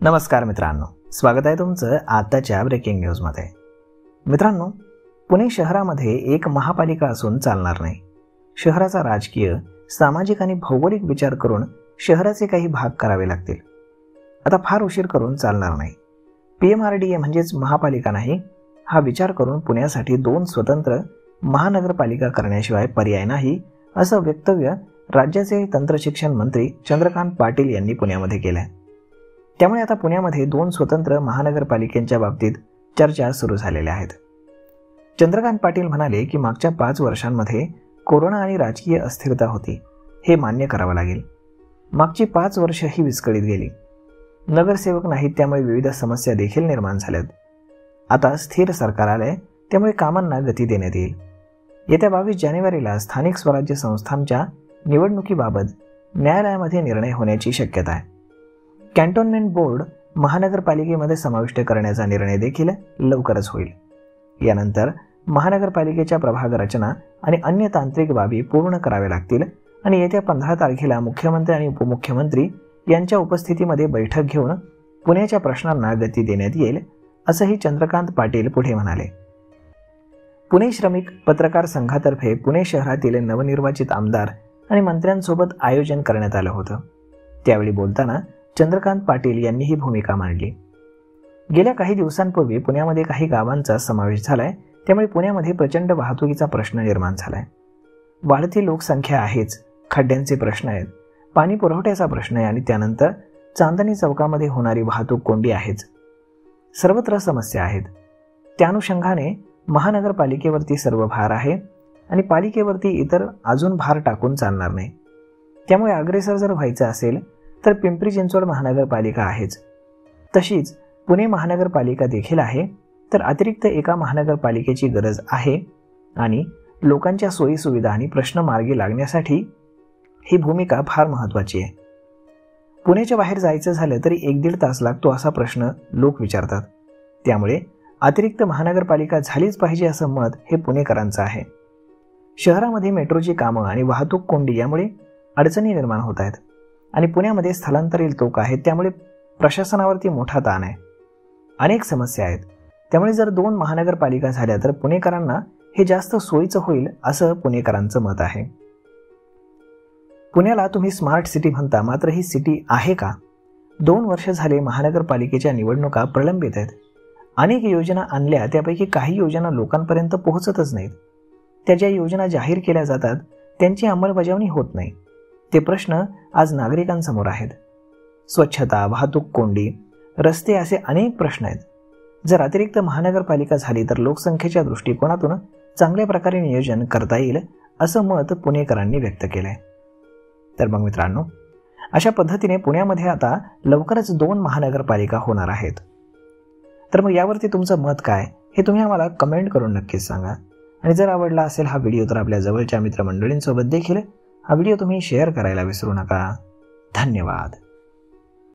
नमस्कार मित्रांनो, स्वागत आहे तुमचं आताच्या ब्रेकिंग न्यूजमध्ये। मित्रांनो, पुणे शहरामध्ये एक महापालिका असून चालणार नाही। शहराचा राजकीय, सामाजिक आणि भौगोलिक विचार करून शहराचे काही भाग करावे लागतील। आता फार उशीर करून चालणार नाही। PMRDA म्हणजेच महापालिका नाही, हा विचार करून पुण्यासाठी दोन स्वतंत्र महानगरपालिका करण्याशिवाय पर्याय नाही, असं वक्तव्य राज्याचे तंत्रशिक्षण मंत्री चंद्रकांत पाटील यांनी पुण्यामध्ये केलं आहे। त्यामुळे आता पुण्यामध्ये दोन स्वतंत्र महानगरपालिकेच्या बाबतीत चर्चा सुरू झालेल्या आहेत। चंद्रकांत पाटील म्हणाले की मागच्या 5 वर्षांमध्ये कोरोना आणि राजकीय अस्थिरता होती, हे मान्य करावं लागेल। मागची 5 वर्ष ही विस्कळीत गेली। नगरसेवक नाहीत, त्यामुळे विविध समस्या देखील निर्माण झाल्यात। आता स्थिर सरकार आलंय, त्यामुळे कामांना गती देण्यात येईल। येत्या 22 जानेवारीला स्थानिक स्वराज्य संस्थांच्या निवडणुकीबाबत न्यायालयामध्ये निर्णय होण्याची शक्यता आहे। कॅन्टोन्मेंट बोर्ड महानगरपालिकेमध्ये समाविष्ट करण्याचा निर्णय देखील लवकरच होईल। यानंतर महानगरपालिकेच्या प्रभाग रचना आणि अन्य तांत्रिक बाबी पूर्ण कराव्या लागतील आणि येत्या 15 तारखेला मुख्यमंत्री आणि उपमुख्यमंत्री यांच्या उपस्थितीमध्ये बैठक घेऊन पुण्याच्या प्रश्नांना गती देण्यात येईल, असंही चंद्रकांत पाटील पुढे म्हणाले। पुणे श्रमिक पत्रकार संघातर्फे पुणे शहरातील नवनिर्वाचित आमदार आणि मंत्र्यांसोबत आयोजन करण्यात आलं होतं। त्यावेळी बोलताना चंद्रकांत पाटील यांनी ही भूमिका मांडली। गेल्या काही दिवसांपूर्वी पुण्यामध्ये काही गावांचा समावेश झालाय, त्यामुळे पुण्यामध्ये प्रचंड वाहतुकीचा प्रश्न निर्माण झालाय। वाढती लोकसंख्या आहेच, खड्ड्यांचे प्रश्न आहेत, पाणी पुरवठ्याचा प्रश्न आहे आणि त्यानंतर चांदणी चौकामध्ये होणारी वाहतूक कोंडी आहेच। सर्वत्र समस्या आहेत। त्या अनुषंगाने महानगरपालिकेवरती सर्व भार आहे आणि पालिकेवरती इतर अजून भार टाकून चालणार नाही। त्यामुळे अग्रेसर जर व्हायचं असेल तर पिंपरी चिंचवड महानगरपालिका आहेच, तशीच पुणे महानगरपालिका देखील आहे, तर अतिरिक्त एका महानगरपालिकेची गरज आहे आणि लोकांच्या सोयी सुविधा आणि प्रश्न मार्गी लागण्यासाठी ही भूमिका फार महत्त्वाची आहे। पुण्याच्या बाहेर जायचं झालं तरी 1-1.5 तास लागतो असा प्रश्न लोक विचारतात, त्यामुळे अतिरिक्त महानगरपालिका झालीच पाहिजे असं मत हे पुणेकरांचं आहे। शहरामध्ये मेट्रोची कामं आणि वाहतूक कोंडी यामुळे अडचणी निर्माण होत आहेत आणि पुण्यामध्ये स्थलांतरित लोक आहेत, त्यामुळे प्रशासनावरती मोठा ताण आहे। अनेक समस्या आहेत, त्यामुळे जर 2 महानगरपालिका झाल्या तर पुणेकरांना हे जास्त सोयीचं होईल, असं पुणेकरांचं मत आहे। पुण्याला तुम्ही स्मार्ट सिटी म्हणता, मात्र ही सिटी आहे का? 2 वर्ष झाले महानगरपालिकेच्या निवडणुका प्रलंबित आहेत। अनेक योजना आणल्या, त्यापैकी काही योजना लोकांपर्यंत पोहोचतच नाहीत। त्या ज्या योजना जाहीर केल्या जातात त्यांची अंमलबजावणी होत नाही। ते प्रश्न आज नागरिकांसमोर आहेत। स्वच्छता, वाहतूक कोंडी, रस्ते असे अनेक प्रश्न आहेत। जर अतिरिक्त महानगरपालिका झाली तर लोकसंख्येच्या दृष्टिकोनातून चांगल्या प्रकारे नियोजन करता येईल, असं मत पुणेकरांनी व्यक्त केलंय। तर मग मित्रांनो, अशा पद्धतीने पुण्यामध्ये आता लवकरच 2 महानगरपालिका होणार आहेत। तर मग यावरती तुमचं मत काय हे तुम्ही आम्हाला कमेंट करून नक्कीच सांगा आणि जर आवडला असेल हा व्हिडिओ तर आपल्या जवळच्या मित्रमंडळींसोबत देखील हा व्हिडिओ तुम्ही शेअर करायला विसरू नका। धन्यवाद।